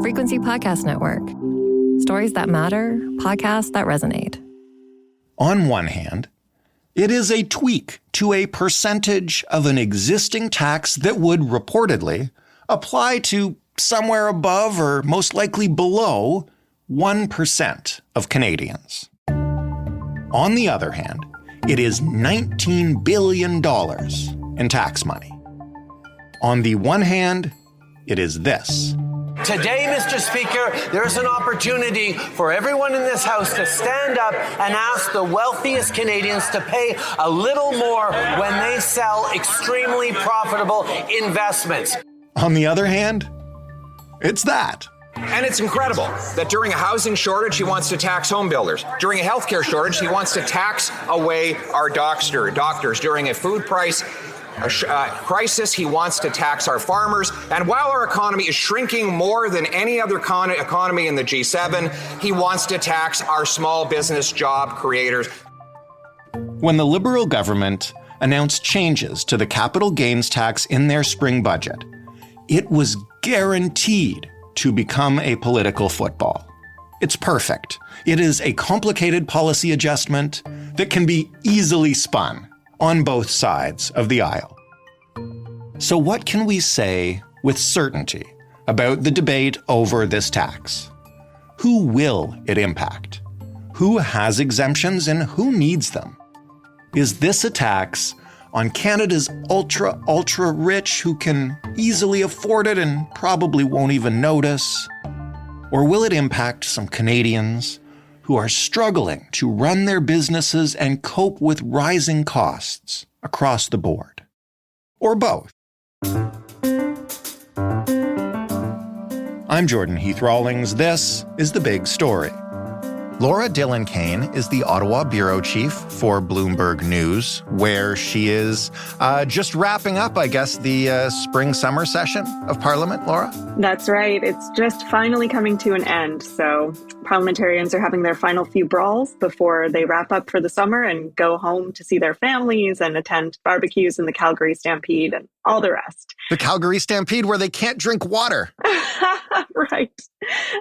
Frequency Podcast Network. Stories that matter, podcasts that resonate. On one hand, it is a tweak to a percentage of an existing tax that would reportedly apply to somewhere above or most likely below 1% of Canadians. On the other hand, it is $19 billion in tax money. On the one hand, it is this. Today, Mr. Speaker, there's an opportunity for everyone in this House to stand up and ask the wealthiest Canadians to pay a little more when they sell extremely profitable investments. On the other hand, it's that. And it's incredible that during a housing shortage, he wants to tax home builders. During a healthcare shortage, he wants to tax away our doctors. During a food price crisis, he wants to tax our farmers. And while our economy is shrinking more than any other economy in the G7, he wants to tax our small business job creators. When the Liberal government announced changes to the capital gains tax in their spring budget, it was guaranteed to become a political football. It's perfect. It is a complicated policy adjustment that can be easily spun on both sides of the aisle. So what can we say with certainty about the debate over this tax? Who will it impact? Who has exemptions and who needs them? Is this a tax on Canada's ultra rich who can easily afford it and probably won't even notice? Or will it impact some Canadians who are struggling to run their businesses and cope with rising costs across the board? Or both? I'm Jordan Heath-Rawlings. This is The Big Story. Laura Dhillon Kane is the Ottawa bureau chief for Bloomberg News, where she is just wrapping up, I guess, the spring-summer session of Parliament, Laura? That's right. It's just finally coming to an end. So parliamentarians are having their final few brawls before they wrap up for the summer and go home to see their families and attend barbecues in the Calgary Stampede and all the rest. The Calgary Stampede where they can't drink water. Right.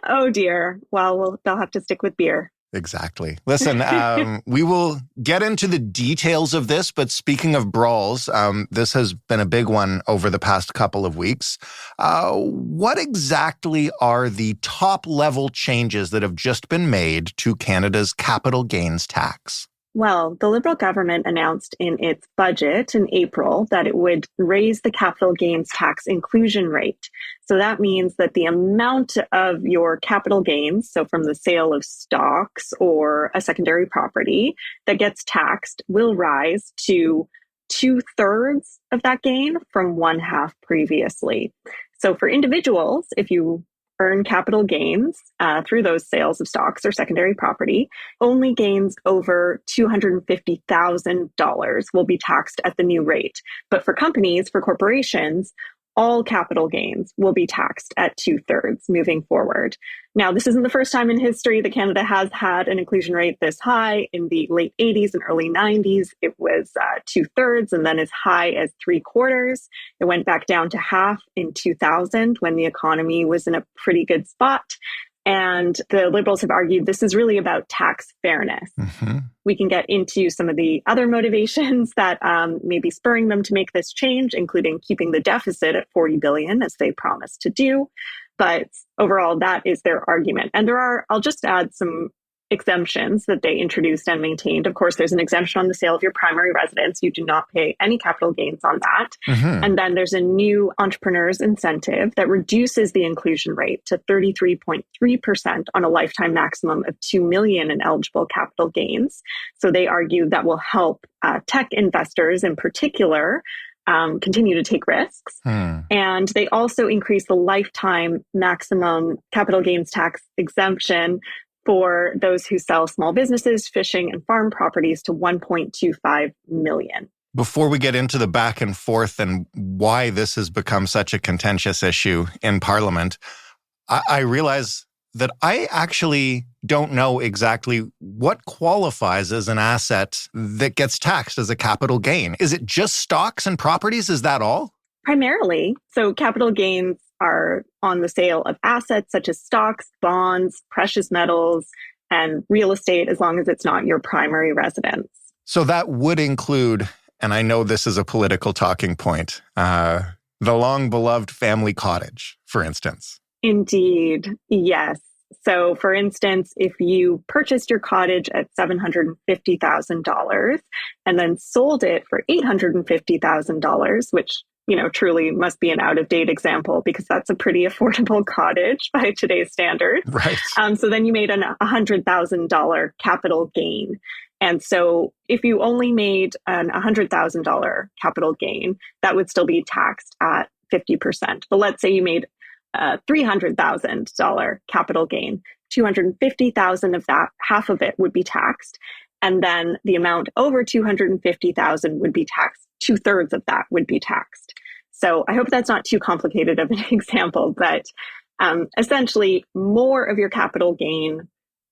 Oh, dear. Well, they'll have to stick with beer. Exactly. Listen, we will get into the details of this, but speaking of brawls, this has been a big one over the past couple of weeks. What exactly are the top-level changes that have just been made to Canada's capital gains tax? Well, the Liberal government announced in its budget in April that it would raise the capital gains tax inclusion rate. So that means that the amount of your capital gains, so from the sale of stocks or a secondary property that gets taxed, will rise to 2/3 of that gain from 1/2 previously. So for individuals, if you earn capital gains through those sales of stocks or secondary property, only gains over $250,000 will be taxed at the new rate. But for companies, for corporations, all capital gains will be taxed at 2/3 moving forward. Now, this isn't the first time in history that Canada has had an inclusion rate this high. In the late 80s and early 90s, it was 2/3 and then as high as 3/4. It went back down to half in 2000 when the economy was in a pretty good spot. And the Liberals have argued this is really about tax fairness. Mm-hmm. We can get into some of the other motivations that may be spurring them to make this change, including keeping the deficit at $40 billion, as they promised to do. But overall, that is their argument. And I'll just add some exemptions that they introduced and maintained. Of course, there's an exemption on the sale of your primary residence. You do not pay any capital gains on that. Mm-hmm. And then there's a new entrepreneur's incentive that reduces the inclusion rate to 33.3% on a lifetime maximum of $2 million in eligible capital gains. So they argue that will help tech investors in particular continue to take risks. And they also increase the lifetime maximum capital gains tax exemption for those who sell small businesses, fishing, and farm properties to $1.25 million. Before we get into the back and forth and why this has become such a contentious issue in Parliament, I realize that I actually don't know exactly what qualifies as an asset that gets taxed as a capital gain. Is it just stocks and properties? Is that all? Primarily. So capital gains are on the sale of assets such as stocks, bonds, precious metals, and real estate, as long as it's not your primary residence. So that would include, and I know this is a political talking point, the long-beloved family cottage, for instance. Indeed, yes. So, for instance, if you purchased your cottage at $750,000 and then sold it for $850,000, which, truly must be an out-of-date example because that's a pretty affordable cottage by today's standards. Right. So then you made a $100,000 capital gain. And so if you only made an $100,000 capital gain, that would still be taxed at 50%. But let's say you made a $300,000 capital gain, $250,000 of that, half of it would be taxed. And then the amount over $250,000 would be taxed. 2/3 of that would be taxed. So I hope that's not too complicated of an example, but essentially more of your capital gain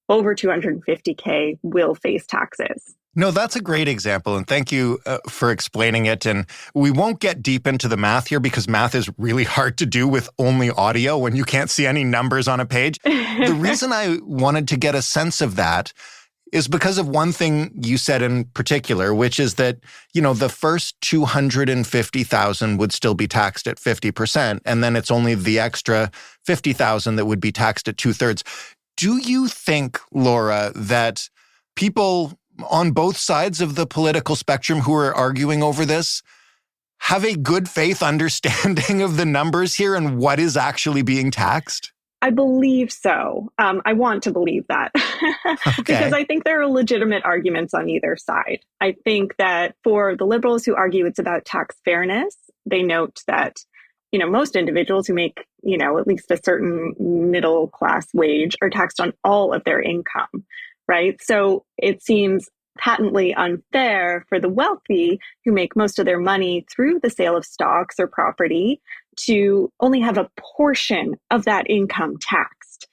over $250K will face taxes. No, that's a great example, and thank you for explaining it. And we won't get deep into the math here because math is really hard to do with only audio when you can't see any numbers on a page. The reason I wanted to get a sense of that is because of one thing you said in particular, which is that, the first $250,000 would still be taxed at 50%, and then it's only the extra $50,000 that would be taxed at 2/3. Do you think, Laura, that people on both sides of the political spectrum who are arguing over this have a good faith understanding of the numbers here and what is actually being taxed? I believe so. I want to believe that because I think there are legitimate arguments on either side. I think that for the liberals who argue it's about tax fairness, they note that, most individuals who make, at least a certain middle class wage are taxed on all of their income, right? So it seems patently unfair for the wealthy who make most of their money through the sale of stocks or property to only have a portion of that income taxed.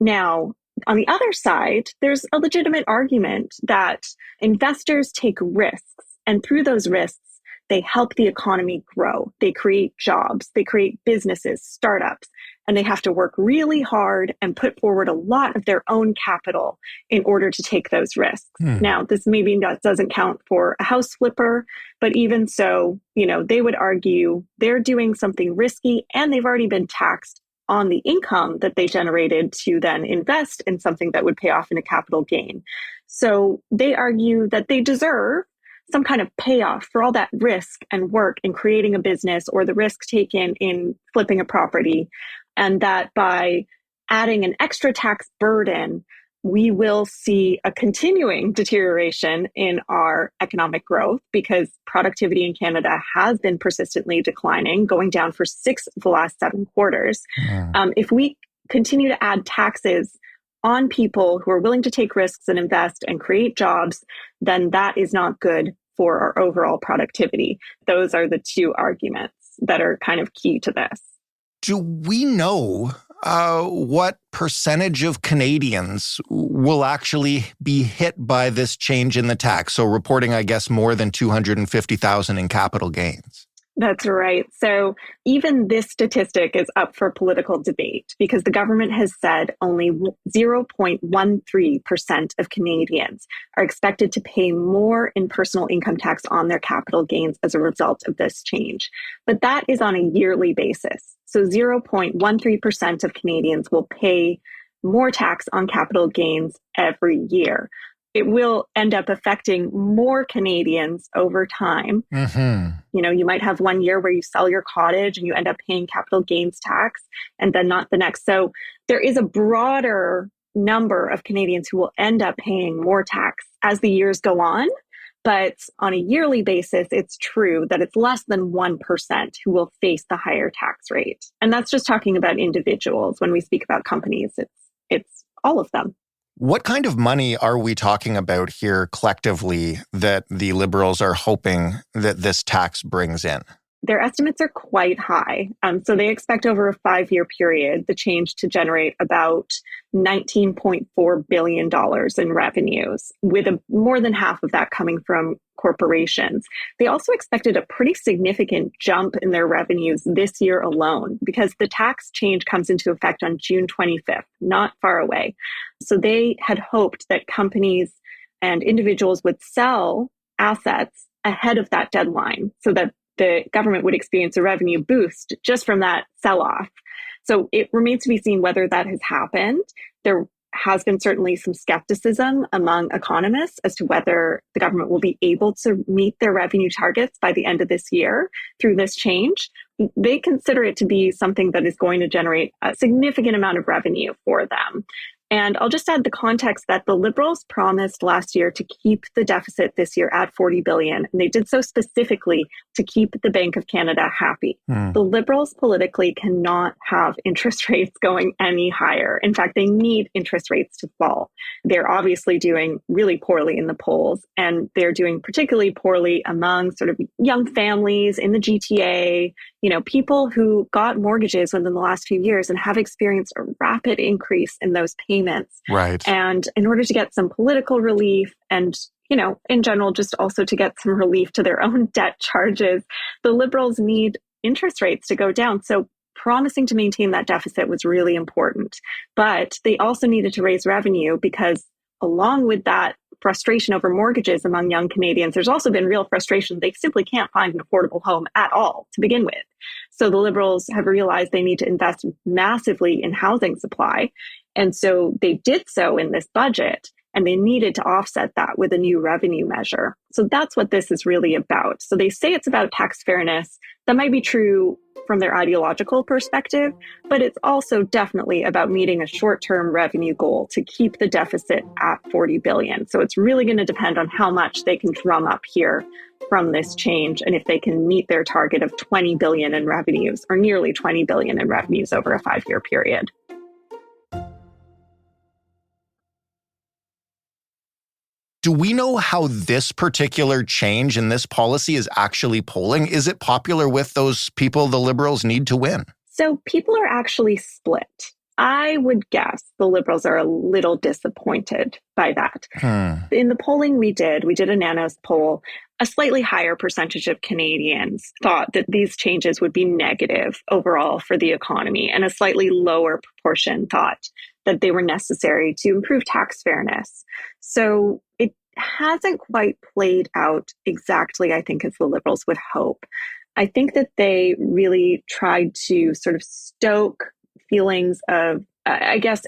Now, on the other side, there's a legitimate argument that investors take risks, and through those risks, they help the economy grow. They create jobs, they create businesses, startups, and they have to work really hard and put forward a lot of their own capital in order to take those risks. Now, this maybe doesn't count for a house flipper, but even so, they would argue they're doing something risky and they've already been taxed on the income that they generated to then invest in something that would pay off in a capital gain. So they argue that they deserve some kind of payoff for all that risk and work in creating a business or the risk taken in flipping a property. And that by adding an extra tax burden, we will see a continuing deterioration in our economic growth because productivity in Canada has been persistently declining, going down for 6 of the last 7 quarters. If we continue to add taxes on people who are willing to take risks and invest and create jobs, then that is not good for our overall productivity. Those are the two arguments that are kind of key to this. Do we know what percentage of Canadians will actually be hit by this change in the tax? So reporting, I guess, more than $250,000 in capital gains. That's right. So even this statistic is up for political debate because the government has said only 0.13% of Canadians are expected to pay more in personal income tax on their capital gains as a result of this change. But that is on a yearly basis. So 0.13% of Canadians will pay more tax on capital gains every year. It will end up affecting more Canadians over time. You might have one year where you sell your cottage and you end up paying capital gains tax and then not the next. So there is a broader number of Canadians who will end up paying more tax as the years go on. But on a yearly basis, it's true that it's less than 1% who will face the higher tax rate. And that's just talking about individuals. When we speak about companies, it's all of them. What kind of money are we talking about here collectively that the Liberals are hoping that this tax brings in? their estimates are quite high. So they expect over a 5-year period, the change to generate about $19.4 billion in revenues, with more than half of that coming from corporations. They also expected a pretty significant jump in their revenues this year alone, because the tax change comes into effect on June 25th, not far away. So they had hoped that companies and individuals would sell assets ahead of that deadline so that the government would experience a revenue boost just from that sell-off. So it remains to be seen whether that has happened. There has been certainly some skepticism among economists as to whether the government will be able to meet their revenue targets by the end of this year through this change. They consider it to be something that is going to generate a significant amount of revenue for them. And I'll just add the context that the Liberals promised last year to keep the deficit this year at $40 billion. And they did so specifically to keep the Bank of Canada happy. The Liberals politically cannot have interest rates going any higher. In fact, they need interest rates to fall. They're obviously doing really poorly in the polls, and they're doing particularly poorly among sort of young families in the GTA, people who got mortgages within the last few years and have experienced a rapid increase in those payments. Right. And in order to get some political relief and, in general, just also to get some relief to their own debt charges, the Liberals need interest rates to go down. So promising to maintain that deficit was really important. But they also needed to raise revenue because along with that frustration over mortgages among young Canadians, there's also been real frustration. They simply can't find an affordable home at all to begin with. So the Liberals have realized they need to invest massively in housing supply. And so they did so in this budget, and they needed to offset that with a new revenue measure. So that's what this is really about. So they say it's about tax fairness. That might be true from their ideological perspective, but it's also definitely about meeting a short-term revenue goal to keep the deficit at $40 billion. So it's really going to depend on how much they can drum up here from this change, and if they can meet their target of $20 billion in revenues, or nearly $20 billion in revenues over a 5-year period. Do we know how this particular change in this policy is actually polling? Is it popular with those people the Liberals need to win? So people are actually split. I would guess the Liberals are a little disappointed by that. In the polling we did a Nanos poll, a slightly higher percentage of Canadians thought that these changes would be negative overall for the economy, and a slightly lower proportion thought that they were necessary to improve tax fairness. So it hasn't quite played out exactly, I think, as the Liberals would hope. I think that they really tried to sort of stoke feelings of,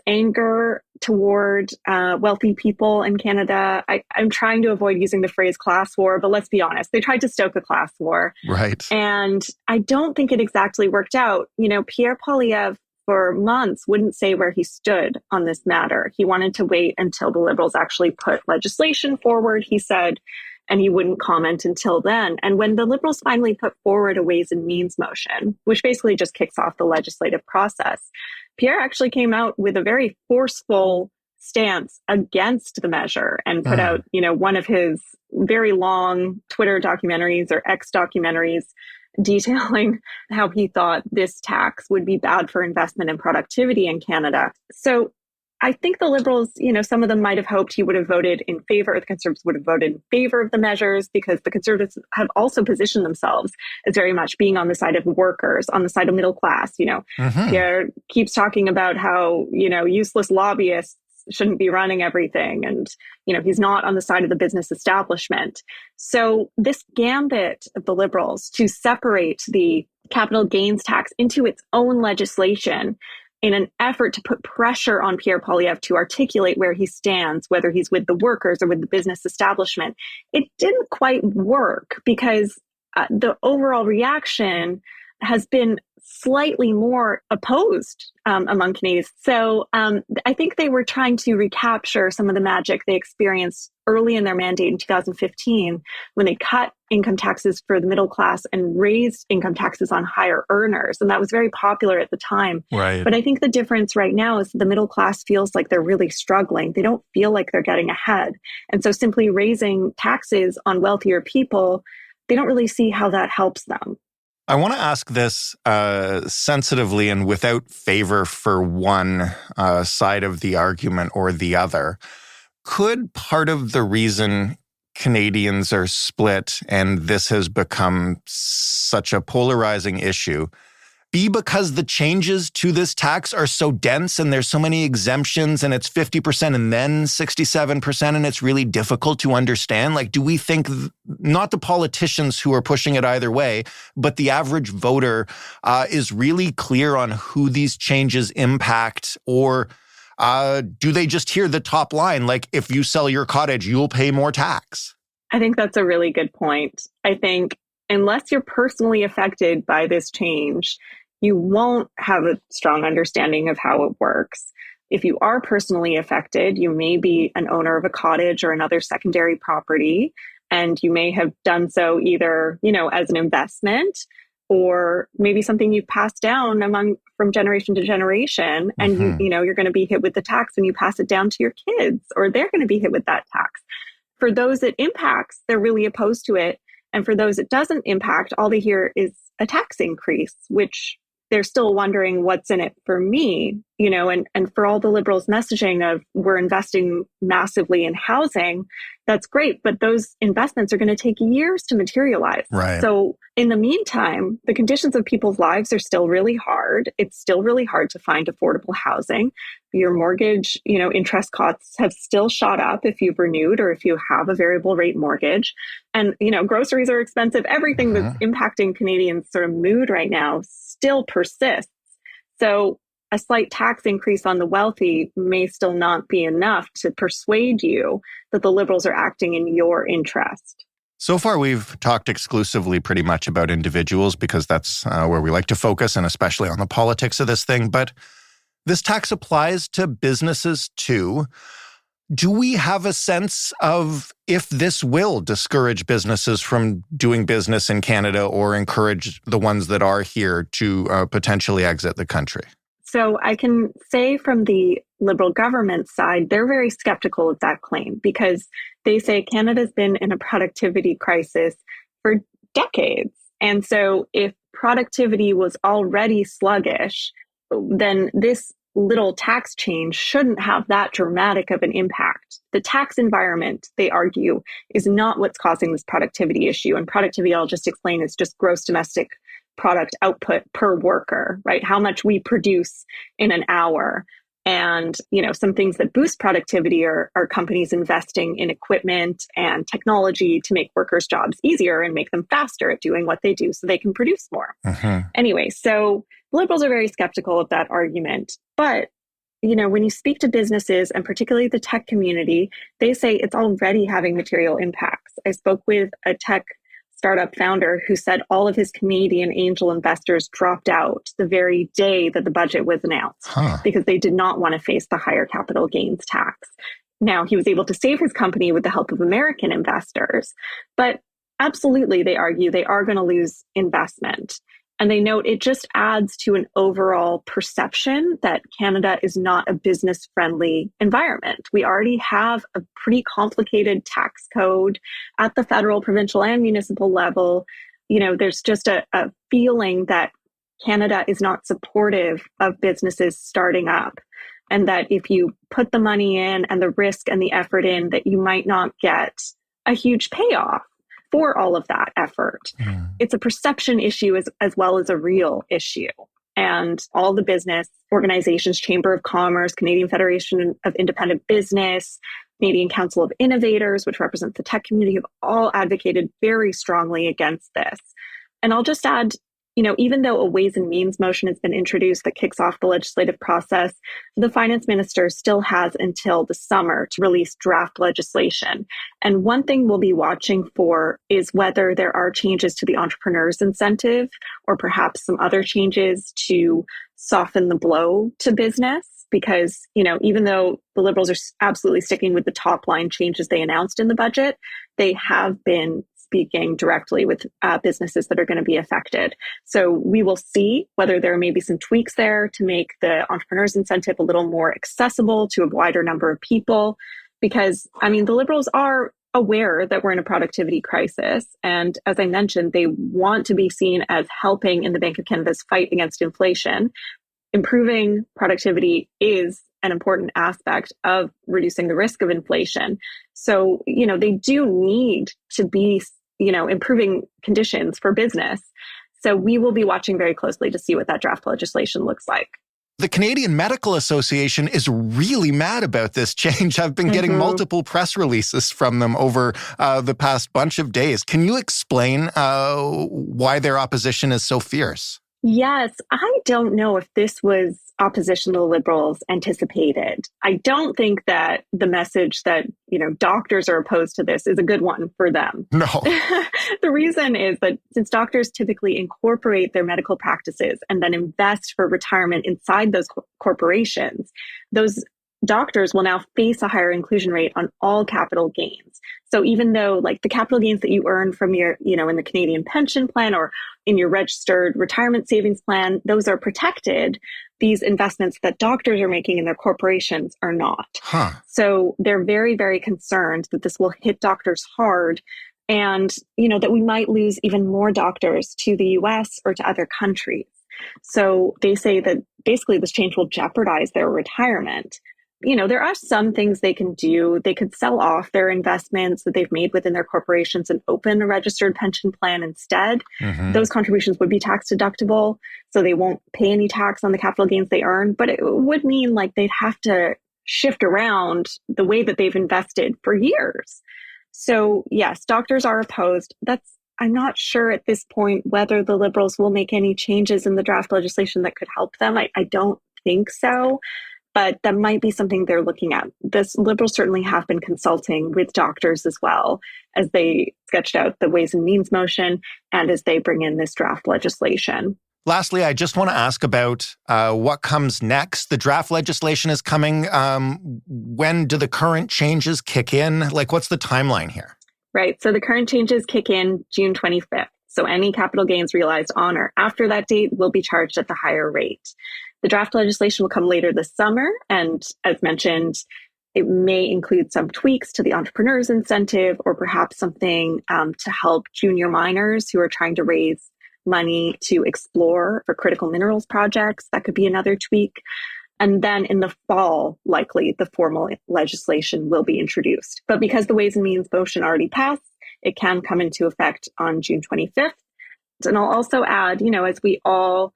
anger toward wealthy people in Canada. I'm trying to avoid using the phrase class war, but let's be honest, they tried to stoke a class war. Right. And I don't think it exactly worked out. Pierre Poilievre for months wouldn't say where he stood on this matter. He wanted to wait until the Liberals actually put legislation forward, he said, and he wouldn't comment until then. And when the Liberals finally put forward a Ways and Means motion, which basically just kicks off the legislative process, Pierre actually came out with a very forceful stance against the measure and put out, one of his very long Twitter documentaries or X documentaries detailing how he thought this tax would be bad for investment and productivity in Canada. So I think the Liberals, some of them might have hoped he would have voted in favor, or the Conservatives would have voted in favor of the measures, because the Conservatives have also positioned themselves as very much being on the side of workers, on the side of middle class. Pierre keeps talking about how, useless lobbyists shouldn't be running everything. And, he's not on the side of the business establishment. So this gambit of the Liberals to separate the capital gains tax into its own legislation in an effort to put pressure on Pierre Poilievre to articulate where he stands, whether he's with the workers or with the business establishment, it didn't quite work, because the overall reaction has been slightly more opposed among Canadians. So I think they were trying to recapture some of the magic they experienced early in their mandate in 2015, when they cut income taxes for the middle class and raised income taxes on higher earners. And that was very popular at the time. Right. But I think the difference right now is the middle class feels like they're really struggling. They don't feel like they're getting ahead. And so simply raising taxes on wealthier people, they don't really see how that helps them. I want to ask this sensitively and without favor for one side of the argument or the other. Could part of the reason Canadians are split and this has become such a polarizing issue be because the changes to this tax are so dense and there's so many exemptions and it's 50% and then 67% and it's really difficult to understand? Like, do we think not the politicians who are pushing it either way, but the average voter is really clear on who these changes impact? Or do they just hear the top line, like, if you sell your cottage, you'll pay more tax? I think that's a really good point. I think unless you're personally affected by this change, you won't have a strong understanding of how it works. If you are personally affected, you may be an owner of a cottage or another secondary property, and you may have done so either, as an investment or maybe something you've passed down from generation to generation. And you're going to be hit with the tax when you pass it down to your kids, or they're going to be hit with that tax. For those it impacts, they're really opposed to it. And for those it doesn't impact, all they hear is a tax increase, which they're still wondering what's in it for me, and for all the Liberals' messaging of we're investing massively in housing, that's great, but those investments are going to take years to materialize. Right. So in the meantime, the conditions of people's lives are still really hard. It's still really hard to find affordable housing. Your mortgage, interest costs have still shot up if you've renewed or if you have a variable rate mortgage. And, groceries are expensive. Everything that's impacting Canadians' sort of mood right now still persists. So a slight tax increase on the wealthy may still not be enough to persuade you that the Liberals are acting in your interest. So far, we've talked exclusively pretty much about individuals because that's where we like to focus, and especially on the politics of this thing. But this tax applies to businesses too. Do we have a sense of if this will discourage businesses from doing business in Canada or encourage the ones that are here to potentially exit the country? So I can say from the Liberal government side, they're very skeptical of that claim because they say Canada's been in a productivity crisis for decades. And so if productivity was already sluggish, then this little tax change shouldn't have that dramatic of an impact. The tax environment, they argue, is not what's causing this productivity issue. And productivity, I'll just explain, is just gross domestic product output per worker, right? How much we produce in an hour. And, some things that boost productivity are companies investing in equipment and technology to make workers' jobs easier and make them faster at doing what they do so they can produce more. Anyway, so Liberals are very skeptical of that argument. But, when you speak to businesses and particularly the tech community, they say it's already having material impacts. I spoke with a tech startup founder who said all of his Canadian angel investors dropped out the very day that the budget was announced because they did not want to face the higher capital gains tax. Now, he was able to save his company with the help of American investors, but absolutely, they argue they are going to lose investment. And they note it just adds to an overall perception that Canada is not a business-friendly environment. We already have a pretty complicated tax code at the federal, provincial, and municipal level. There's just a feeling that Canada is not supportive of businesses starting up, and that if you put the money in and the risk and the effort in, that you might not get a huge payoff for all of that effort. It's a perception issue as well as a real issue. And all the business organizations, Chamber of Commerce, Canadian Federation of Independent Business, Canadian Council of Innovators, which represents the tech community, have all advocated very strongly against this. And I'll just add, even though a Ways and Means motion has been introduced that kicks off the legislative process, the finance minister still has until the summer to release draft legislation. And one thing we'll be watching for is whether there are changes to the entrepreneur's incentive or perhaps some other changes to soften the blow to business. Because, even though the Liberals are absolutely sticking with the top line changes they announced in the budget, they have been speaking directly with businesses that are going to be affected. So we will see whether there may be some tweaks there to make the entrepreneur's incentive a little more accessible to a wider number of people. Because, the Liberals are aware that we're in a productivity crisis. And as I mentioned, they want to be seen as helping in the Bank of Canada's fight against inflation. Improving productivity is an important aspect of reducing the risk of inflation. So, they do need to be, improving conditions for business. So we will be watching very closely to see what that draft legislation looks like. The Canadian Medical Association is really mad about this change. I've been getting multiple press releases from them over the past bunch of days. Can you explain why their opposition is so fierce? Yes, I don't know if this was opposition the Liberals anticipated. I don't think that the message that, doctors are opposed to this is a good one for them. No. The reason is that since doctors typically incorporate their medical practices and then invest for retirement inside those corporations, those doctors will now face a higher inclusion rate on all capital gains. So even though the capital gains that you earn from your, in the Canadian pension plan or in your registered retirement savings plan, those are protected. These investments that doctors are making in their corporations are not. So they're very, very concerned that this will hit doctors hard and, that we might lose even more doctors to the US or to other countries. So they say that basically this change will jeopardize their retirement. There are some things they can do. They could sell off their investments that they've made within their corporations and open a registered pension plan instead. Those contributions would be tax deductible, so they won't pay any tax on the capital gains they earn. But it would mean they'd have to shift around the way that they've invested for years. So yes, doctors are opposed. I'm not sure at this point whether the Liberals will make any changes in the draft legislation that could help them. I don't think so. But that might be something they're looking at. The Liberals certainly have been consulting with doctors as well as they sketched out the Ways and Means motion and as they bring in this draft legislation. Lastly, I just want to ask about what comes next. The draft legislation is coming. When do the current changes kick in? What's the timeline here? Right. So the current changes kick in June 25th. So any capital gains realized on or after that date will be charged at the higher rate. The draft legislation will come later this summer. And as mentioned, it may include some tweaks to the entrepreneur's incentive or perhaps something to help junior miners who are trying to raise money to explore for critical minerals projects. That could be another tweak. And then in the fall, likely the formal legislation will be introduced. But because the Ways and Means motion already passed, it can come into effect on June 25th. And I'll also add, as we all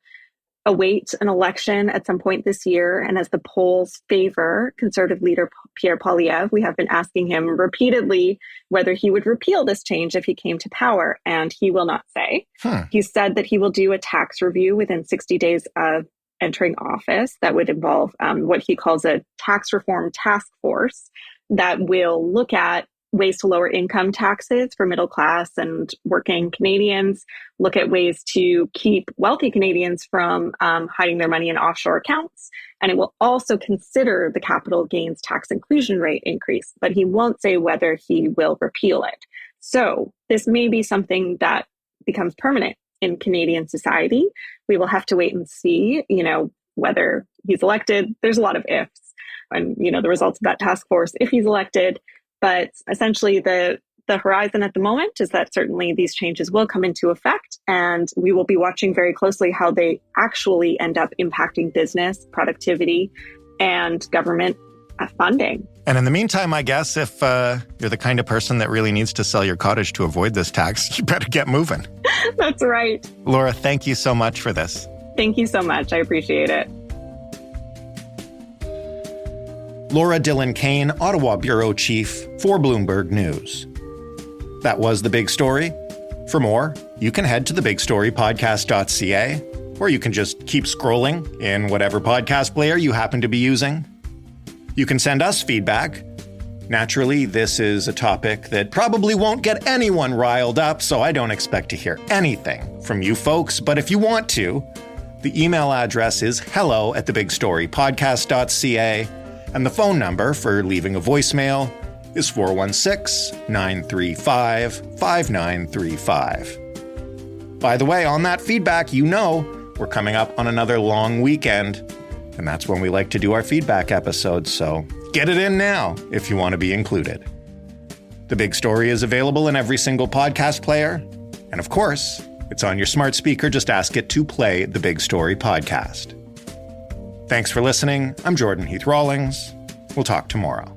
await an election at some point this year, and as the polls favor Conservative leader Pierre Poilievre, we have been asking him repeatedly whether he would repeal this change if he came to power, and he will not say. He said that he will do a tax review within 60 days of entering office that would involve what he calls a tax reform task force that will look at ways to lower income taxes for middle class and working Canadians, look at ways to keep wealthy Canadians from hiding their money in offshore accounts. And it will also consider the capital gains tax inclusion rate increase, but he won't say whether he will repeal it. So this may be something that becomes permanent in Canadian society. We will have to wait and see, whether he's elected. There's a lot of ifs and, the results of that task force if he's elected. But essentially, the horizon at the moment is that certainly these changes will come into effect, and we will be watching very closely how they actually end up impacting business, productivity, and government funding. And in the meantime, I guess if you're the kind of person that really needs to sell your cottage to avoid this tax, you better get moving. That's right. Laura, thank you so much for this. Thank you so much. I appreciate it. Laura Dhillon Kane, Ottawa Bureau Chief for Bloomberg News. That was The Big Story. For more, you can head to thebigstorypodcast.ca, or you can just keep scrolling in whatever podcast player you happen to be using. You can send us feedback. Naturally, this is a topic that probably won't get anyone riled up, so I don't expect to hear anything from you folks. But if you want to, the email address is hello@thebigstorypodcast.ca. And the phone number for leaving a voicemail is 416-935-5935. By the way, on that feedback, we're coming up on another long weekend, and that's when we like to do our feedback episodes, so get it in now if you want to be included. The Big Story is available in every single podcast player. And of course, it's on your smart speaker. Just ask it to play the Big Story podcast. Thanks for listening. I'm Jordan Heath Rawlings. We'll talk tomorrow.